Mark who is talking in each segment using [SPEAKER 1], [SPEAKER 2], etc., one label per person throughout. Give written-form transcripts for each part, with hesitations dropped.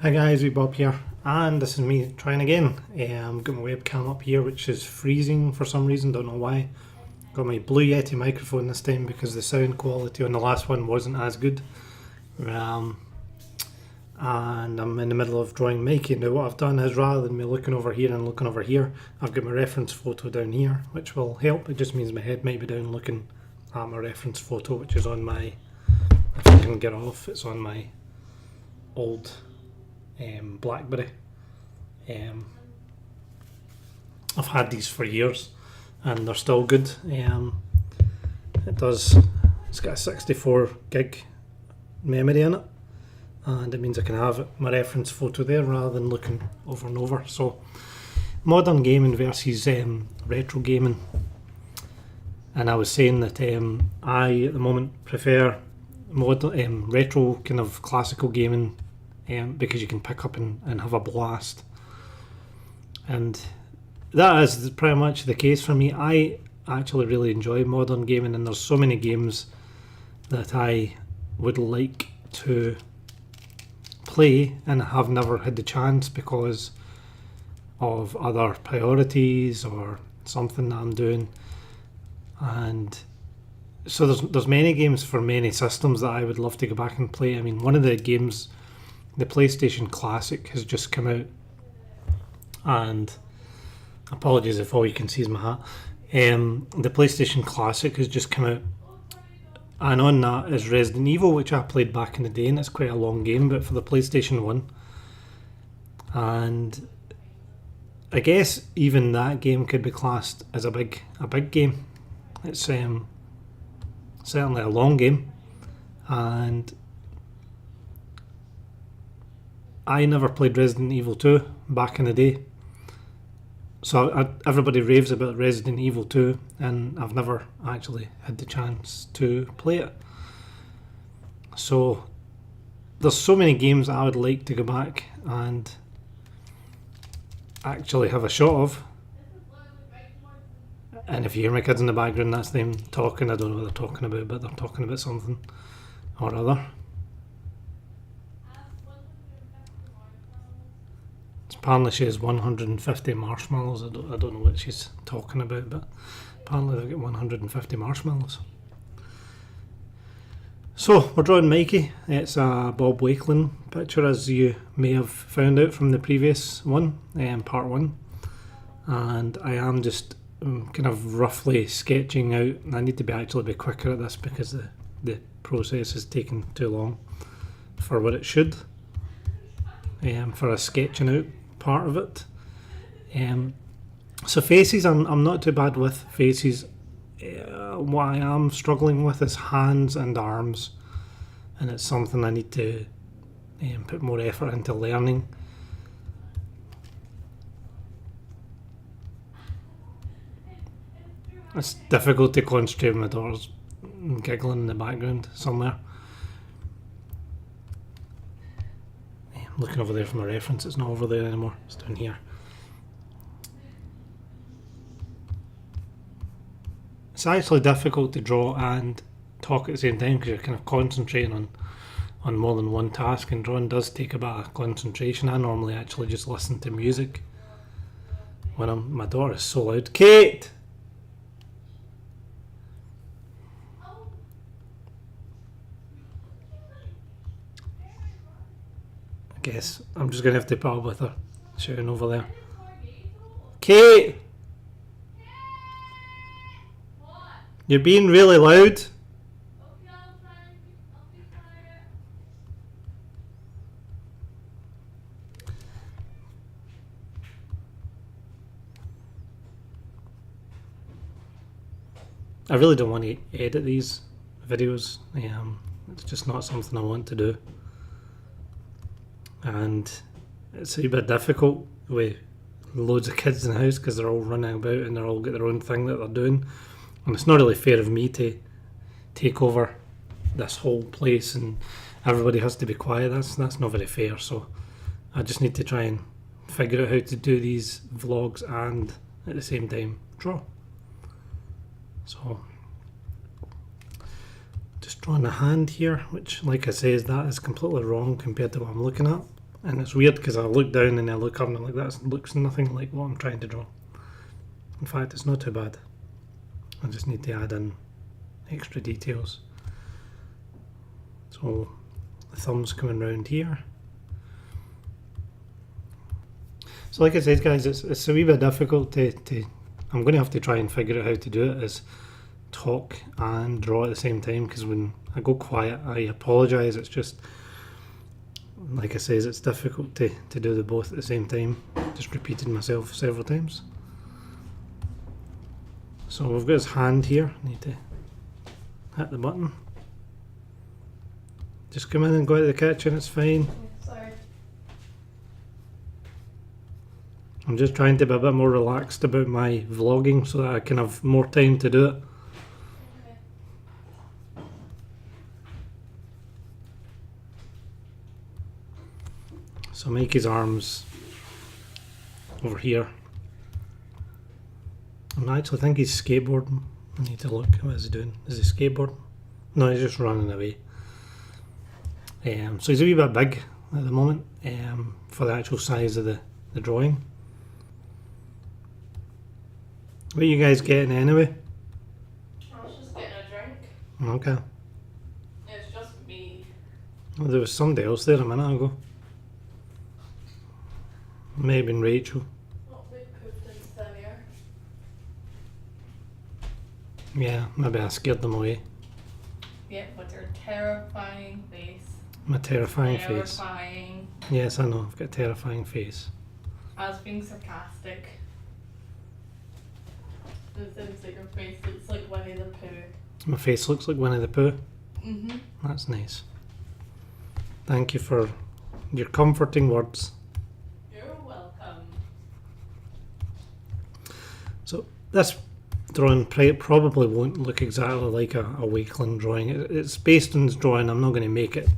[SPEAKER 1] Hi guys, we Bob here, and this is me trying again. Got my webcam up here, which is freezing for some reason, don't know why. Got my Blue Yeti microphone this time because the sound quality on the last one wasn't as good. And I'm in the middle of drawing Mikie. Now what I've done is, rather than me looking over here and looking over here, I've got my reference photo down here, which will help. It just means my head might be down looking at my reference photo, which is on my, if I can get off, it's on my old BlackBerry. I've had these for years and they're still good. It's got a 64 gig memory in it, and it means I can have my reference photo there rather than looking over and over. So modern gaming versus retro gaming, and I was saying that I at the moment prefer retro kind of classical gaming, because you can pick up and have a blast. And that is pretty much the case for me. I actually really enjoy modern gaming, and there's so many games that I would like to play and have never had the chance because of other priorities or something that I'm doing. And so there's many games for many systems that I would love to go back and play. I mean, one of the games, the PlayStation Classic, has just come out, and apologies if all you can see is my hat. The PlayStation Classic has just come out, and on that is Resident Evil, which I played back in the day, and it's quite a long game, but for the PlayStation 1. And I guess even that game could be classed as a big game. It's certainly a long game, and I never played Resident Evil 2 back in the day. So everybody raves about Resident Evil 2, and I've never actually had the chance to play it. So there's so many games that I would like to go back and actually have a shot of. And if you hear my kids in the background, that's them talking. I don't know what they're talking about, but they're talking about something or other. Apparently she has 150 marshmallows. I don't know what she's talking about, but apparently they've got 150 marshmallows. So we're drawing Mikie. It's a Bob Wakelin picture, as you may have found out from the previous one, part 1. And I am just kind of roughly sketching out. I need to actually be quicker at this because the process is taking too long for what it should, for a sketching out part of it. So faces, I'm not too bad with faces. What I am struggling with is hands and arms, and it's something I need to put more effort into learning. It's difficult to concentrate when my daughter's giggling in the background somewhere. I'm looking over there for my reference. It's not over there anymore, it's down here. It's actually difficult to draw and talk at the same time because you're kind of concentrating on more than one task, and drawing does take a bit of concentration. I normally actually just listen to music when my daughter is so loud. Kate! I guess I'm just going to have to put up with her shouting over there. Kate! You're being really loud. I really don't want to edit these videos. It's just not something I want to do. And it's a bit difficult with loads of kids in the house because they're all running about and they're all got their own thing that they're doing, and it's not really fair of me to take over this whole place and everybody has to be quiet. That's not very fair. So I just need to try and figure out how to do these vlogs and at the same time draw. So just drawing a hand here, which, like I say, that is completely wrong compared to what I'm looking at And it's weird because I look down and I look up and I'm like, that looks nothing like what I'm trying to draw. In fact, it's not too bad. I just need to add in extra details. So the thumb's coming round here. So like I said, guys, it's a wee bit difficult to I'm going to have to try and figure out how to do it, is talk and draw at the same time, because when I go quiet, I apologise. It's just, like I says, it's difficult to do the both at the same time. Just repeated myself several times. So we've got his hand here. Need to hit the button. Just come in and go out of the kitchen, it's fine.
[SPEAKER 2] Sorry.
[SPEAKER 1] I'm just trying to be a bit more relaxed about my vlogging so that I can have more time to do it.
[SPEAKER 2] Okay.
[SPEAKER 1] So Mikey's arms over here. I actually think he's skateboarding. I need to look. What is he doing? Is he skateboarding? No, he's just running away. So he's a wee bit big at the moment for the actual size of the drawing. What are you guys getting anyway?
[SPEAKER 2] I was just getting a drink.
[SPEAKER 1] Okay.
[SPEAKER 2] It's just me.
[SPEAKER 1] Well, there was somebody else there a minute ago. Maybe Rachel.
[SPEAKER 2] Oh, we pooped in thin air.
[SPEAKER 1] Yeah, maybe I scared them away.
[SPEAKER 2] Yeah, with your terrifying face.
[SPEAKER 1] My terrifying face.
[SPEAKER 2] Terrifying.
[SPEAKER 1] Yes, I know, I've got a terrifying face.
[SPEAKER 2] I was being sarcastic. It seems like your face looks like Winnie the Pooh.
[SPEAKER 1] My face looks like Winnie the Pooh.
[SPEAKER 2] Mm-hmm.
[SPEAKER 1] That's nice. Thank you for your comforting words.
[SPEAKER 2] You're welcome.
[SPEAKER 1] So this drawing probably won't look exactly like a Wakelin drawing. It's based on his drawing. I'm not going to make it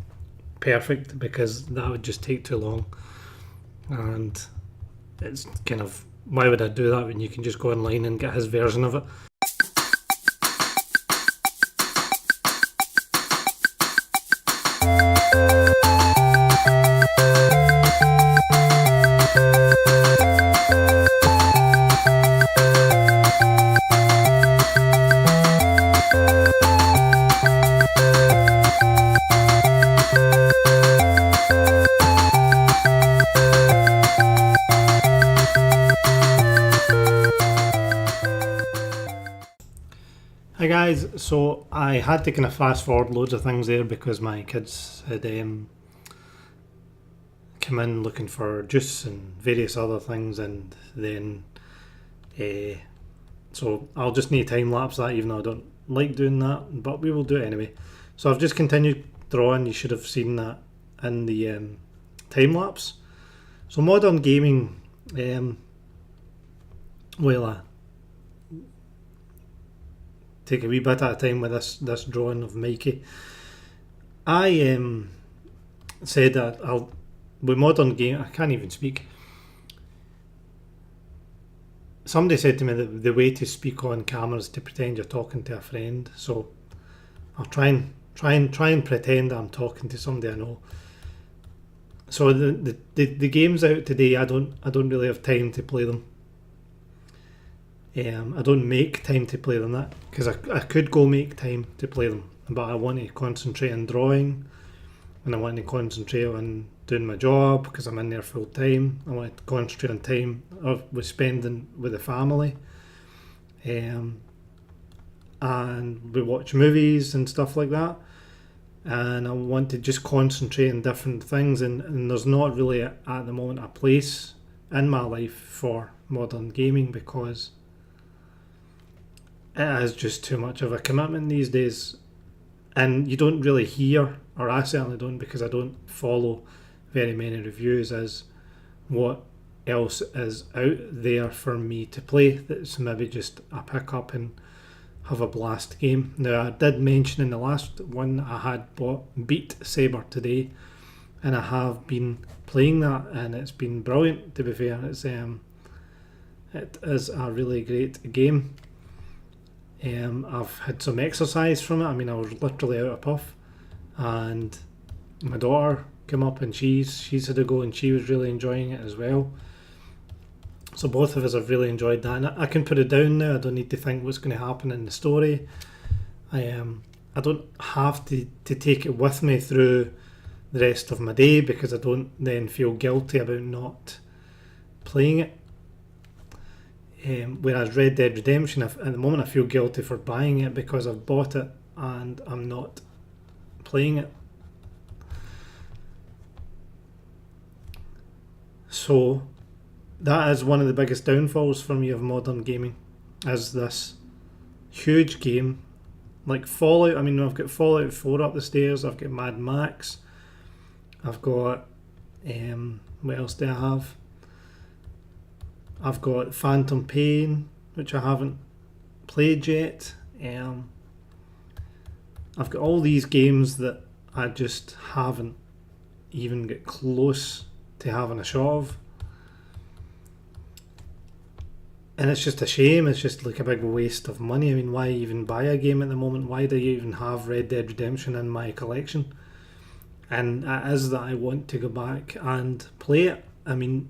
[SPEAKER 1] perfect because that would just take too long. And it's kind of, why would I do that when you can just go online and get his version of it? Hi guys, so I had to kind of fast forward loads of things there because my kids had come in looking for juice and various other things, and then so I'll just need time lapse that, even though I don't like doing that, but we will do it anyway. So I've just continued drawing. You should have seen that in the time lapse. So modern gaming, take a wee bit at a time with this drawing of Mikie. I said that with modern game, I can't even speak. Somebody said to me that the way to speak on camera is to pretend you're talking to a friend. So I'll try and pretend that I'm talking to somebody I know. So the games out today, I don't really have time to play them. I don't make time to play them, that because I could go make time to play them, but I want to concentrate on drawing, and I want to concentrate on doing my job because I'm in there full time. I want to concentrate on time with spending with the family, and we watch movies and stuff like that, and I want to just concentrate on different things, and there's not really at the moment a place in my life for modern gaming because it is just too much of a commitment these days, and you don't really hear, or I certainly don't, because I don't follow very many reviews, as what else is out there for me to play that's maybe just a pick up and have a blast game. Now, I did mention in the last one I had bought Beat Saber today, and I have been playing that, and it's been brilliant, to be fair. It is a really great game. I've had some exercise from it. I mean, I was literally out of puff, and my daughter come up, and she's had a go, and she was really enjoying it as well. So both of us have really enjoyed that, and I can put it down now. I don't need to think what's going to happen in the story. I don't have to take it with me through the rest of my day, because I don't then feel guilty about not playing it. Whereas Red Dead Redemption, at the moment I feel guilty for buying it because I've bought it and I'm not playing it. So that is one of the biggest downfalls for me of modern gaming, is this huge game like Fallout. I mean, I've got Fallout 4 up the stairs, I've got Mad Max, I've got what else do I have? I've got Phantom Pain, which I haven't played yet. I've got all these games that I just haven't even got close to having a shot of. And it's just a shame. It's just like a big waste of money. I mean, why even buy a game at the moment? Why do you even have Red Dead Redemption in my collection? And it is that I want to go back and play it. I mean,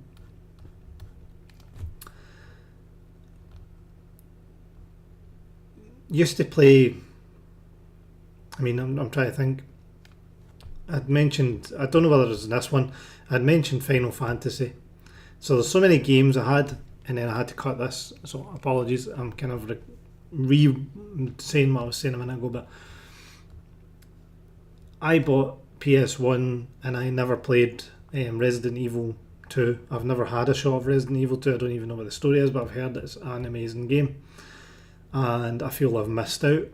[SPEAKER 1] used to play, I mean, I'm trying to think. I'd mentioned, I don't know whether it was this one, I'd mentioned Final Fantasy. So there's so many games I had, and then I had to cut this, so apologies, I'm kind of saying what I was saying a minute ago, but I bought PS1 and I never played Resident Evil 2. I've never had a shot of Resident Evil 2, I don't even know what the story is, but I've heard it's an amazing game. And I feel I've missed out.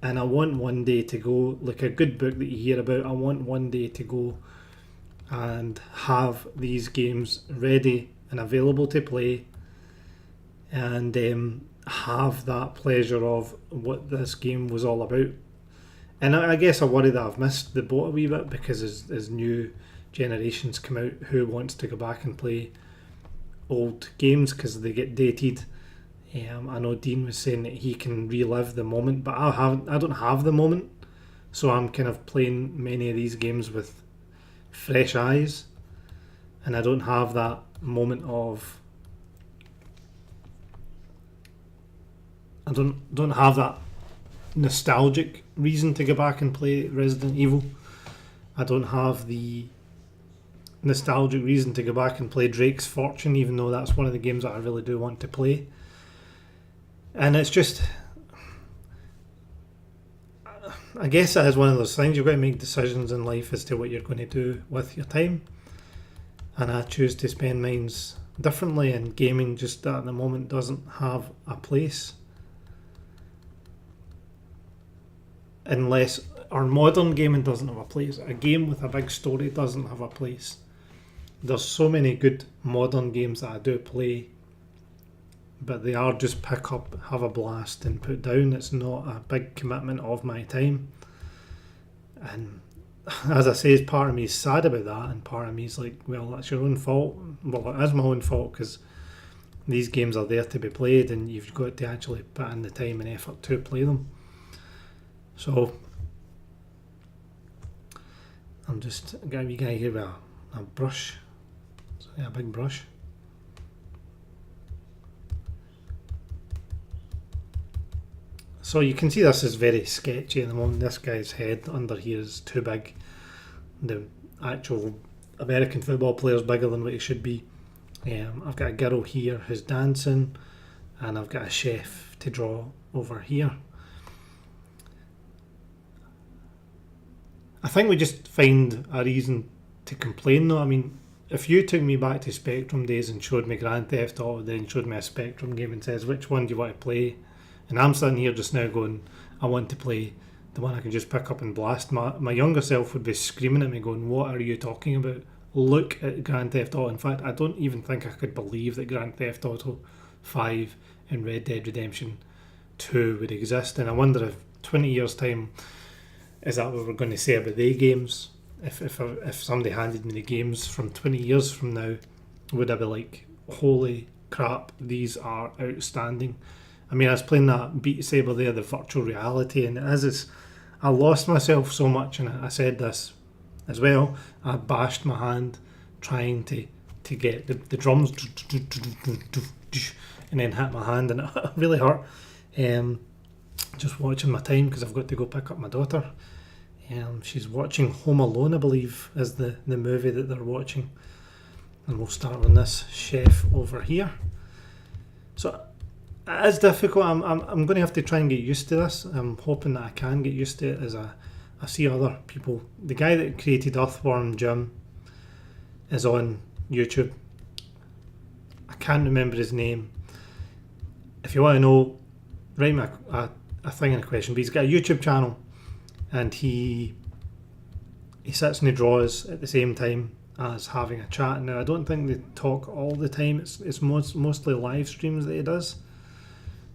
[SPEAKER 1] And I want one day to go, like a good book that you hear about, I want one day to go and have these games ready and available to play, and have that pleasure of what this game was all about. And I guess I worry that I've missed the boat a wee bit, because as new generations come out, who wants to go back and play old games because they get dated. I know Dean was saying that he can relive the moment, but I don't have the moment, so I'm kind of playing many of these games with fresh eyes, and I don't have that moment of, I don't have that nostalgic reason to go back and play Resident Evil. I don't have the nostalgic reason to go back and play Drake's Fortune, even though that's one of the games that I really do want to play. And it's just, I guess it is one of those things, you've got to make decisions in life as to what you're going to do with your time. And I choose to spend mine differently, and gaming just at the moment doesn't have a place. Unless, or modern gaming doesn't have a place. A game with a big story doesn't have a place. There's so many good modern games that I do play, but they are just pick up, have a blast and put down. It's not a big commitment of my time. And as I say, part of me is sad about that, and part of me is like, well, that's your own fault. Well, it is my own fault, because these games are there to be played, and you've got to actually put in the time and effort to play them. So I'm just got a wee guy here with a brush, so yeah, a big brush. So you can see this is very sketchy at the moment. This guy's head under here is too big. The actual American football player is bigger than what he should be. I've got a girl here who's dancing, and I've got a chef to draw over here. I think we just find a reason to complain though. I mean, if you took me back to Spectrum days and showed me Grand Theft Auto, then showed me a Spectrum game and says, which one do you want to play? And I'm sitting here just now going, I want to play the one I can just pick up and blast. My younger self would be screaming at me going, what are you talking about? Look at Grand Theft Auto. In fact, I don't even think I could believe that Grand Theft Auto 5 and Red Dead Redemption 2 would exist. And I wonder if 20 years time, is that what we're going to say about the games? If somebody handed me the games from 20 years from now, would I be like, holy crap, these are outstanding? I mean, I was playing that Beat Saber there, the virtual reality, and I lost myself so much, and I said this as well. I bashed my hand trying to get the drums and then hit my hand, and it really hurt. Just watching my time because I've got to go pick up my daughter. She's watching Home Alone, I believe, is the movie that they're watching. And we'll start on this chef over here. So it is difficult. I'm going to have to try and get used to this. I'm hoping that I can get used to it as I see other people. The guy that created Earthworm Jim is on YouTube. I can't remember his name. If you want to know, write me a thing in a question. But he's got a YouTube channel, and he sits and he draws at the same time as having a chat. Now, I don't think they talk all the time. It's mostly live streams that he does.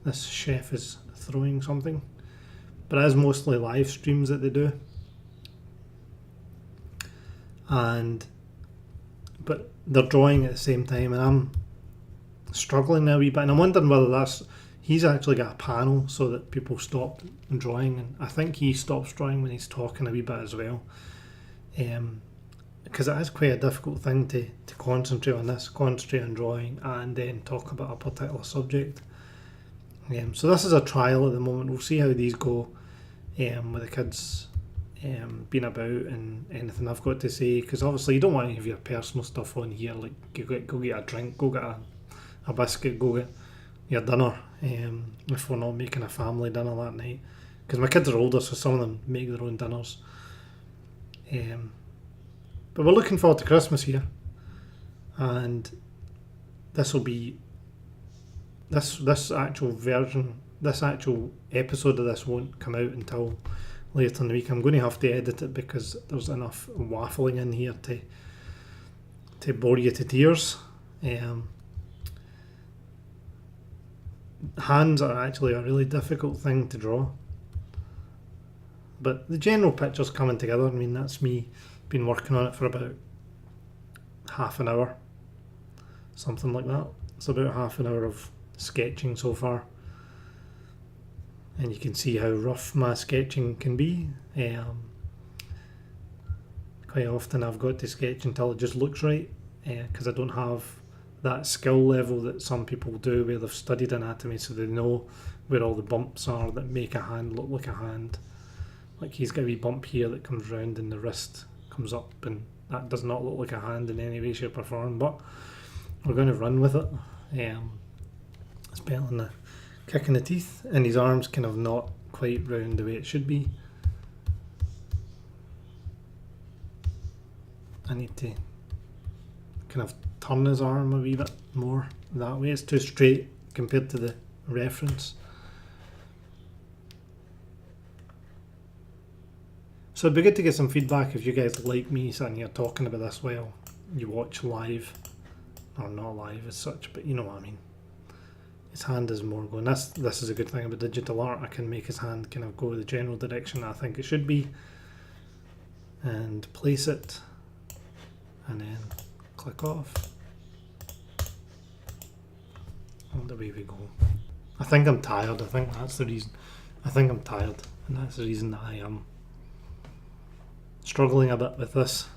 [SPEAKER 1] This chef is throwing something, but it is mostly live streams that they do. But they're drawing at the same time, and I'm struggling a wee bit, and I'm wondering whether he's actually got a panel so that people stop drawing, and I think he stops drawing when he's talking a wee bit as well. Because it is quite a difficult thing to concentrate on drawing and then talk about a particular subject. So this is a trial at the moment. We'll see how these go with the kids being about and anything I've got to say, because obviously you don't want any of your personal stuff on here, like go get a drink, go get a biscuit, go get your dinner, if we're not making a family dinner that night, because my kids are older, so some of them make their own dinners. But we're looking forward to Christmas here, and this will be this actual episode of this won't come out until later in the week. I'm going to have to edit it because there's enough waffling in here to bore you to tears. Hands are actually a really difficult thing to draw, but the general picture's coming together. I mean, that's me been working on it for about half an hour, something like that. It's about half an hour of sketching so far, and you can see how rough my sketching can be. Quite often I've got to sketch until it just looks right, because I don't have that skill level that some people do, where they've studied anatomy so they know where all the bumps are that make a hand look like a hand. Like, he's got a wee bump here that comes round and the wrist comes up, and that does not look like a hand in any way, shape or form, but we're going to run with it. It's better than a kick in the teeth, and his arm's kind of not quite round the way it should be. I need to kind of turn his arm a wee bit more that way. It's too straight compared to the reference. So it'd be good to get some feedback if you guys like me sitting here talking about this while you watch live, or not live as such, but you know what I mean. His hand is more going, this is a good thing about digital art. I can make his hand kind of go the general direction I think it should be, and place it, and then click off, and away we go. I think I'm tired. I think that's the reason. I think I'm tired, and that's the reason that I am struggling a bit with this.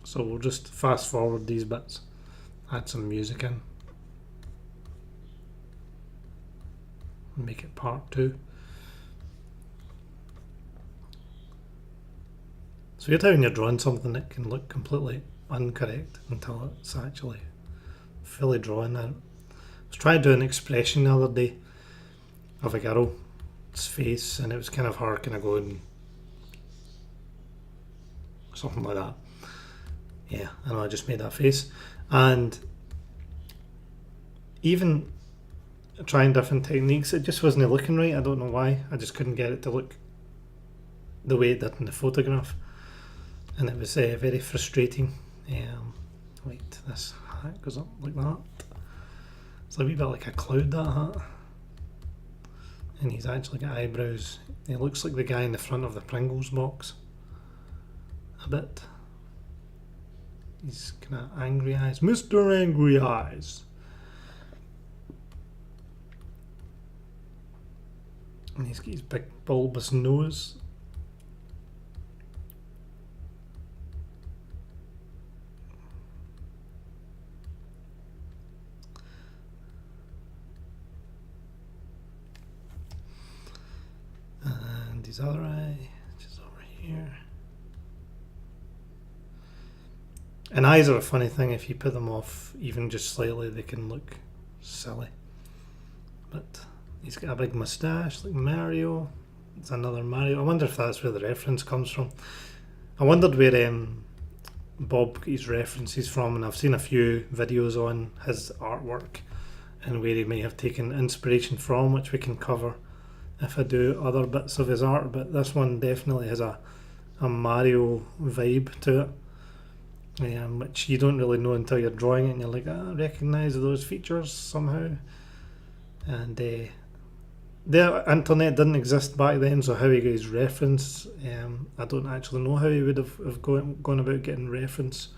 [SPEAKER 1] So we'll just fast forward these bits, add some music in, and make it part 2. So you're when you're drawing something that can look completely incorrect until it's actually fully drawn out. I was trying to do an expression the other day of a girl's face, and it was kind of her kind of going something like that. Yeah, I know, I just made that face. And even trying different techniques, it just wasn't looking right. I don't know why. I just couldn't get it to look the way it did in the photograph, and it was very frustrating. Wait, this hat goes up like that. It's a wee bit like a cloud, that hat. And he's actually got eyebrows. He looks like the guy in the front of the Pringles box a bit. He's kind of angry eyes. Mr. Angry Eyes. And he's got his big bulbous nose. And his other eye, which is over here. And eyes are a funny thing. If you put them off even just slightly, they can look silly. But he's got a big moustache like Mario. It's another Mario. I wonder if that's where the reference comes from. I wondered where Bob got his references from, and I've seen a few videos on his artwork and where he may have taken inspiration from, which we can cover if I do other bits of his art. But this one definitely has a Mario vibe to it. Which you don't really know until you're drawing it and you're like, I recognise those features somehow. And the internet didn't exist back then, so how he got his reference, I don't actually know how he would have gone about getting reference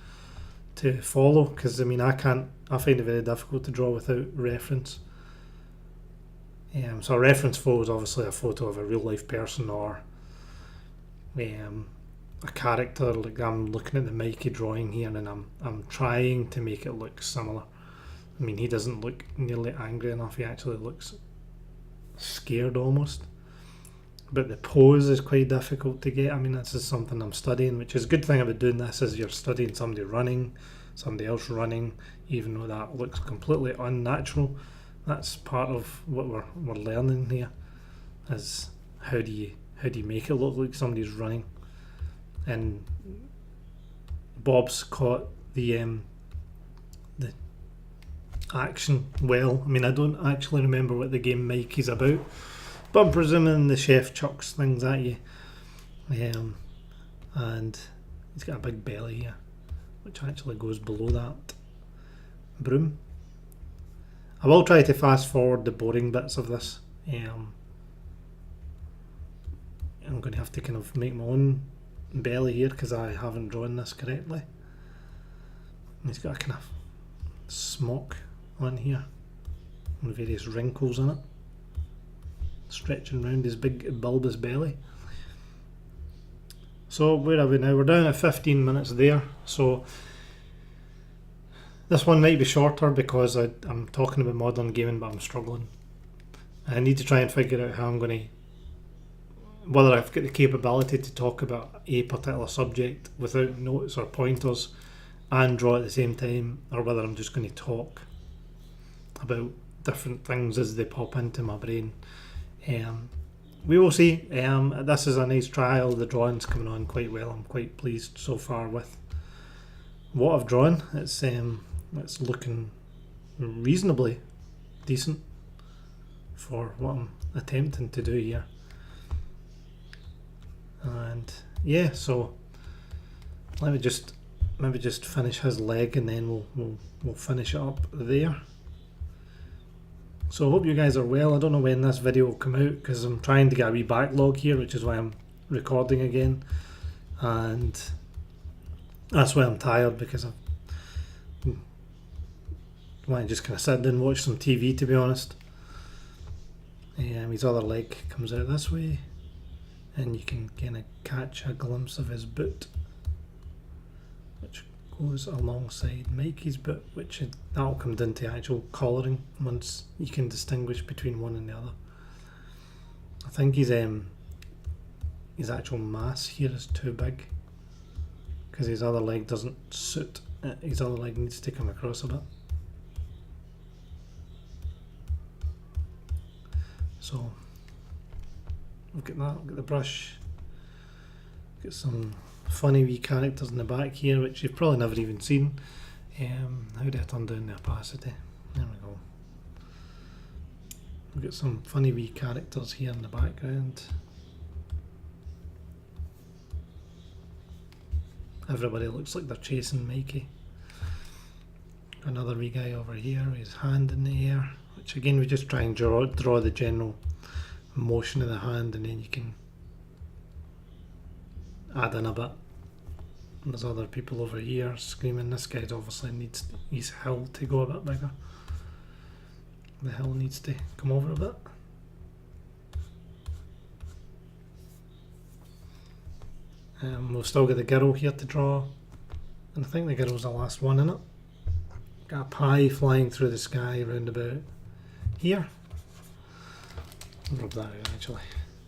[SPEAKER 1] to follow, because I mean I find it very difficult to draw without reference. So a reference photo is obviously a photo of a real life person or a character. Like I'm looking at the Mikie drawing here and I'm trying to make it look similar. I mean, he doesn't look nearly angry enough, he actually looks scared almost. But the pose is quite difficult to get. I mean, this is something I'm studying, which is a good thing about doing this is you're studying somebody running, somebody else running, even though that looks completely unnatural. That's part of what we're learning here, is how do you make it look like somebody's running. And Bob's caught the action well. I mean, I don't actually remember what the game Mikey's about, but I'm presuming the chef chucks things at you. And he's got a big belly here, which actually goes below that broom. I will try to fast forward the boring bits of this. I'm going to have to kind of make my own belly here because I haven't drawn this correctly. And he's got a kind of smock on here and various wrinkles in it, stretching around his big bulbous belly. So where are we now? We're down at 15 minutes there. So this one might be shorter because I'm talking about modern gaming, but I'm struggling. I need to try and figure out how I'm going to, whether I've got the capability to talk about a particular subject without notes or pointers and draw at the same time, or whether I'm just going to talk about different things as they pop into my brain. We will see. This is a nice trial. The drawing's coming on quite well. I'm quite pleased so far with what I've drawn. It's looking reasonably decent for what I'm attempting to do here. And yeah, so let me just maybe just finish his leg and then we'll finish it up there. So I hope you guys are well. I don't know when this video will come out because I'm trying to get a wee backlog here, which is why I'm recording again, and that's why I'm tired, because I want to just kind of sit down and watch some TV, to be honest. His other leg comes out this way and you can kind of catch a glimpse of his boot, which goes alongside Mikey's boot, which that'll come down to actual colouring once you can distinguish between one and the other. I think his actual mass here is too big because his other leg doesn't suit it. His other leg needs to come across a bit. So we've got that, we've got the brush, got some funny wee characters in the back here which you've probably never even seen. How do I turn down the opacity? There we go. We've got some funny wee characters here in the background. Everybody looks like they're chasing Mikie. Another wee guy over here with his hand in the air, which again we just try and draw the general motion of the hand, and then you can add in a bit. And there's other people over here screaming. This guy obviously needs his hill to go a bit bigger. The hill needs to come over a bit. We've still got the girl here to draw, and I think the girl's the last one in it. Got a pie flying through the sky round about here. I'll rub that out actually.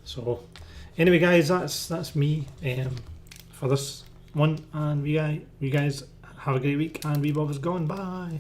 [SPEAKER 1] So anyway guys, that's me for this one, and you guys have a great week, and wee Bob is gone. Bye.